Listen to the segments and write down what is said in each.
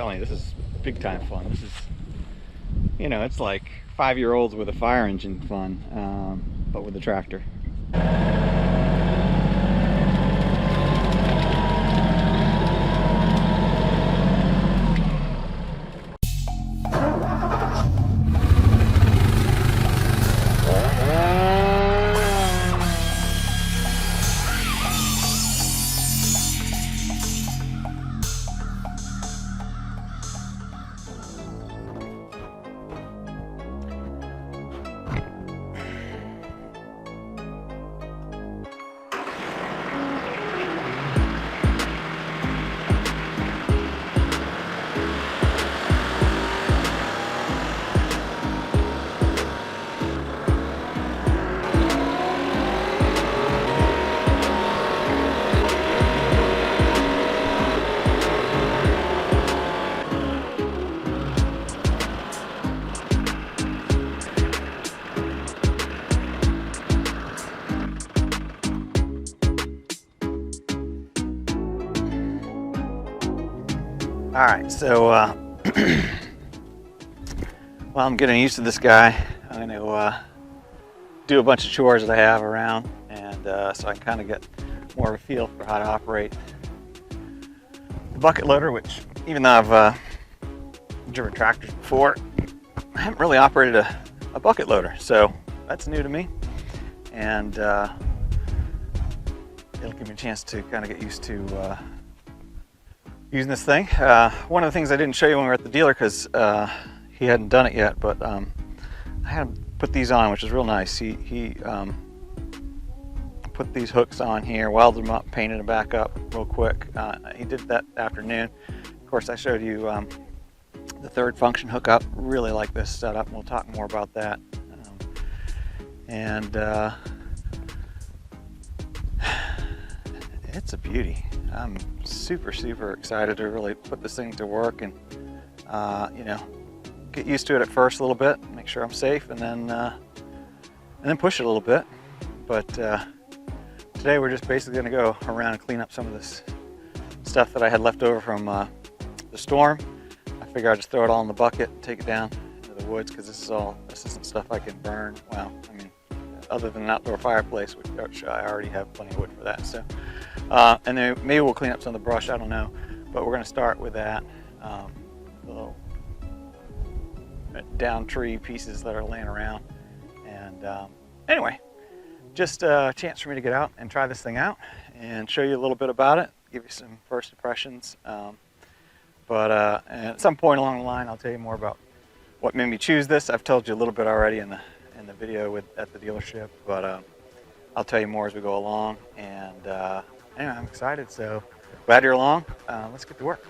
telling you, this is big time fun. This is, you know, it's like 5-year-olds with a fire engine fun, but with a tractor. All right, so while I'm getting used to this guy, I'm going to do a bunch of chores that I have around, and so I can kind of get more of a feel for how to operate the bucket loader, which, even though I've driven tractors before, I haven't really operated a bucket loader, so that's new to me, and it'll give me a chance to kind of get used to using this thing. One of the things I didn't show you when we were at the dealer, because he hadn't done it yet, but I had him put these on, which is real nice. He put these hooks on here, welded them up, painted them back up real quick. He did that afternoon. Of course, I showed you the third function hookup. Really like this setup, and we'll talk more about that. It's a beauty. I'm super excited to really put this thing to work, and you know, get used to it at first a little bit, make sure I'm safe, and then push it a little bit. But today we're just basically going to go around and clean up some of this stuff that I had left over from the storm. I figure I'll just throw it all in the bucket and take it down into the woods, because this isn't stuff I can burn. Well, I mean, other than an outdoor fireplace, which I already have plenty of wood for that. So, and then maybe we'll clean up some of the brush, I don't know. But we're going to start with that, little down tree pieces that are laying around. And anyway, just a chance for me to get out and try this thing out and show you a little bit about it, give you some first impressions. And at some point along the line, I'll tell you more about what made me choose this. I've told you a little bit already in the video at the dealership, but I'll tell you more as we go along. And anyway, I'm excited, so glad you're along. Let's get to work.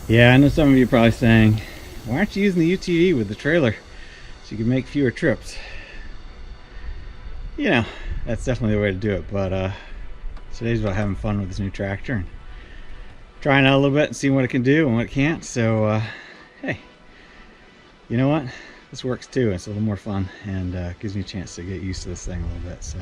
Yeah, I know some of you are probably saying, why aren't you using the UTV with the trailer so you can make fewer trips? You know, that's definitely the way to do it, but today's about having fun with this new tractor and trying out a little bit and seeing what it can do and what it can't. So hey, you know what, this works too. It's a little more fun and gives me a chance to get used to this thing a little bit. So.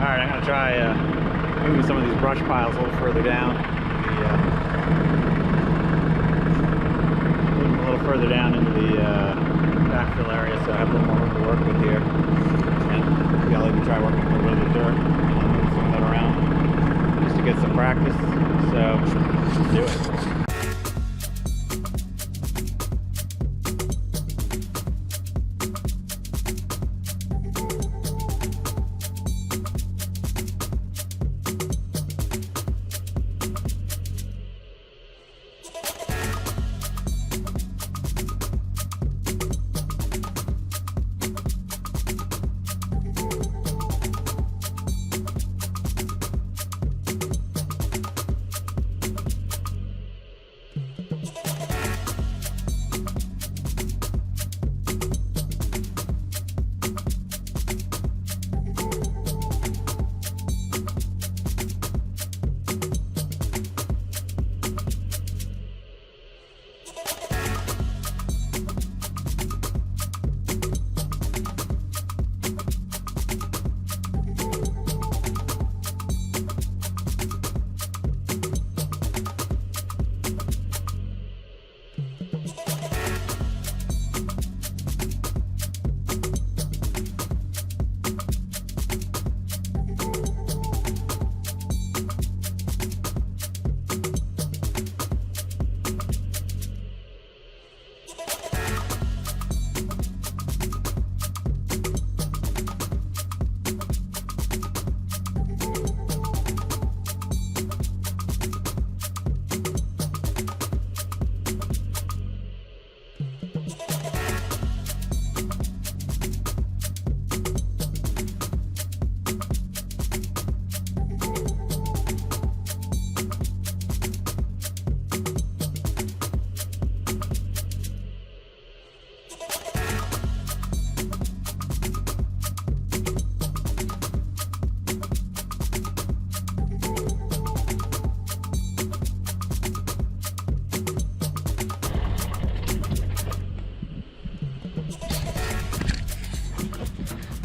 Alright, I'm going to try moving some of these brush piles a little further down. Move them a little further down into the backfill area so I have a little more room to work with here. And maybe I'll even try working with a little bit of dirt and move some of that around just to get some practice. So, let's do it.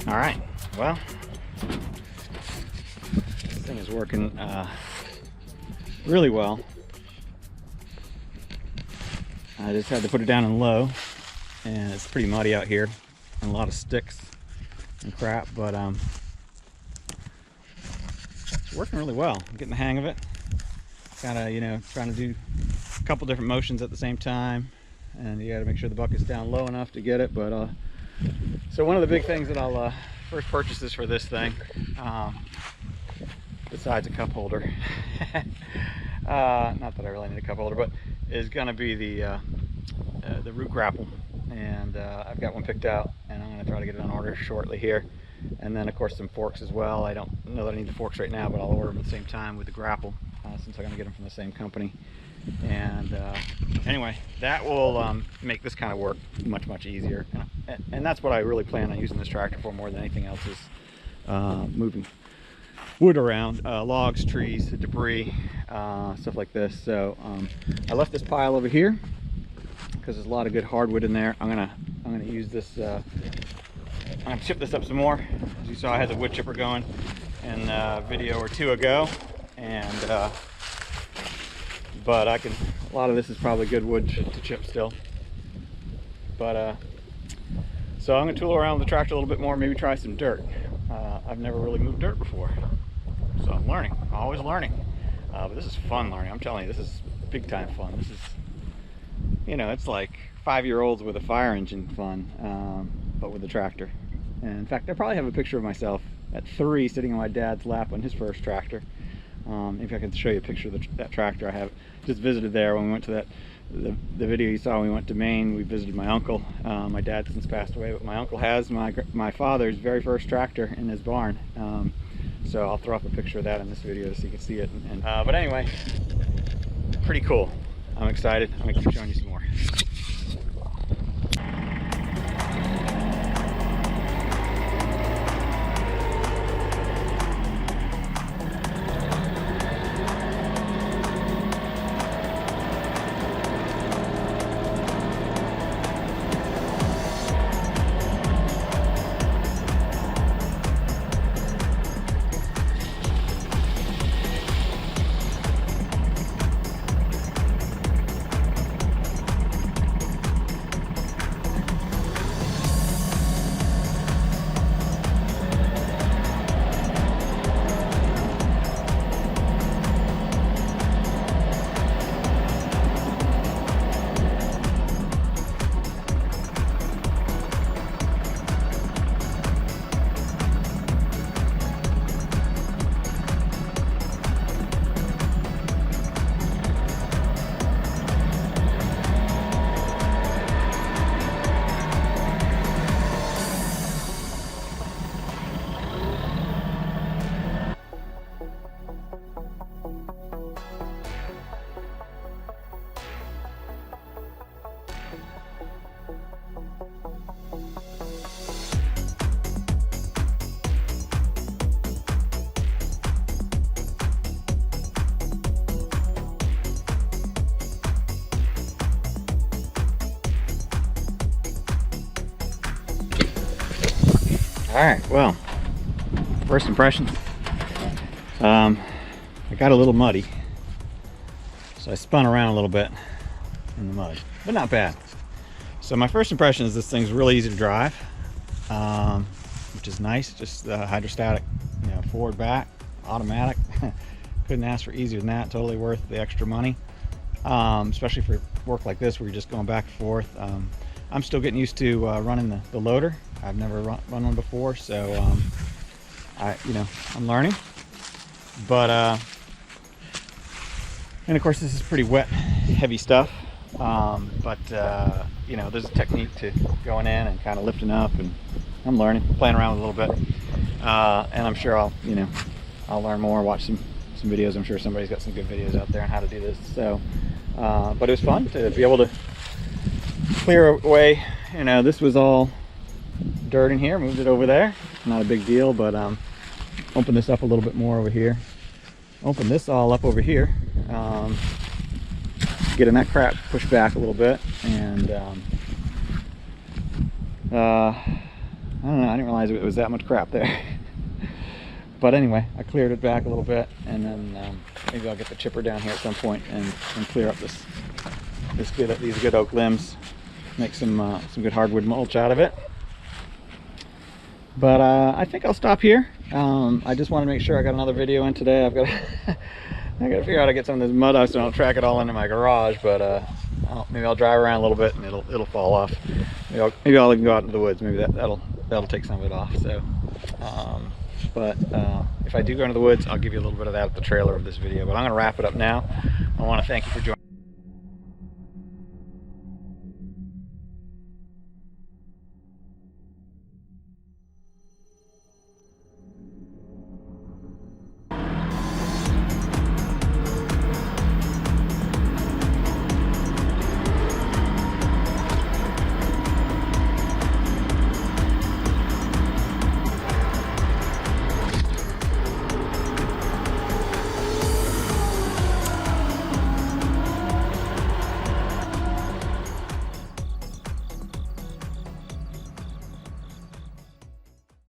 All right, well, this thing is working really well. I just had to put it down in low, and it's pretty muddy out here, and a lot of sticks and crap, but it's working really well. I'm getting the hang of it. Kind of, you know, trying to do a couple different motions at the same time, and you got to make sure the bucket's down low enough to get it. But so one of the big things that I'll first purchase is for this thing, besides a cup holder. Not that I really need a cup holder, but is going to be the root grapple, and I've got one picked out, and I'm going to try to get it on order shortly here. And then of course some forks as well. I don't know that I need the forks right now, but I'll order them at the same time with the grapple, since I'm going to get them from the same company. And anyway, that will make this kind of work much easier, and that's what I really plan on using this tractor for more than anything else, is moving wood around, logs, trees, debris, stuff like this. So I left this pile over here because there's a lot of good hardwood in there. I'm gonna use this. I'm gonna chip this up some more. As you saw, I had the wood chipper going in a video or two ago. and but a lot of this is probably good wood to chip still. But so I'm gonna tool around with the tractor a little bit more, maybe try some dirt. I've never really moved dirt before, so I'm learning, always learning. But this is fun learning, I'm telling you, this is big time fun. This is, you know, it's like 5-year-olds with a fire engine fun, but with the tractor. And in fact, I probably have a picture of myself at 3 sitting on my dad's lap on his first tractor. Maybe I can show you a picture of that tractor. I have just visited there when we went to the video you saw when we went to Maine. We visited my uncle. My dad since passed away, but my uncle has my father's very first tractor in his barn. So I'll throw up a picture of that in this video so you can see it. But anyway, pretty cool. I'm excited. I'm gonna keep showing you some more. Alright, well, first impressions. I got a little muddy, so I spun around a little bit in the mud, but not bad. So my first impression is this thing's really easy to drive, which is nice. Just hydrostatic, you know, forward, back, automatic. Couldn't ask for easier than that. Totally worth the extra money, especially for work like this where you're just going back and forth. I'm still getting used to running the loader. I've never run one before, so I'm learning. But and of course this is pretty wet, heavy stuff. You know, there's a technique to going in and kind of lifting up, and I'm learning, playing around with it a little bit. And I'm sure I'll learn more, watch some videos. I'm sure somebody's got some good videos out there on how to do this. So, but it was fun to be able to clear away. You know, this was all dirt in here, moved it over there. Not a big deal, but open this up a little bit more over here. Open this all up over here. Getting that crap pushed back a little bit, and I don't know, I didn't realize it was that much crap there. But anyway, I cleared it back a little bit, and then maybe I'll get the chipper down here at some point and clear up these good oak limbs, make some good hardwood mulch out of it. But I think I'll stop here. I just want to make sure I got another video in today. I gotta figure out how to get some of this mud off so I don't track it all into my garage. But maybe I'll drive around a little bit and it'll fall off. Maybe I'll even go out into the woods. Maybe that'll take some of it off. So, but if I do go into the woods, I'll give you a little bit of that at the trailer of this video. But I'm gonna wrap it up now. I want to thank you for joining.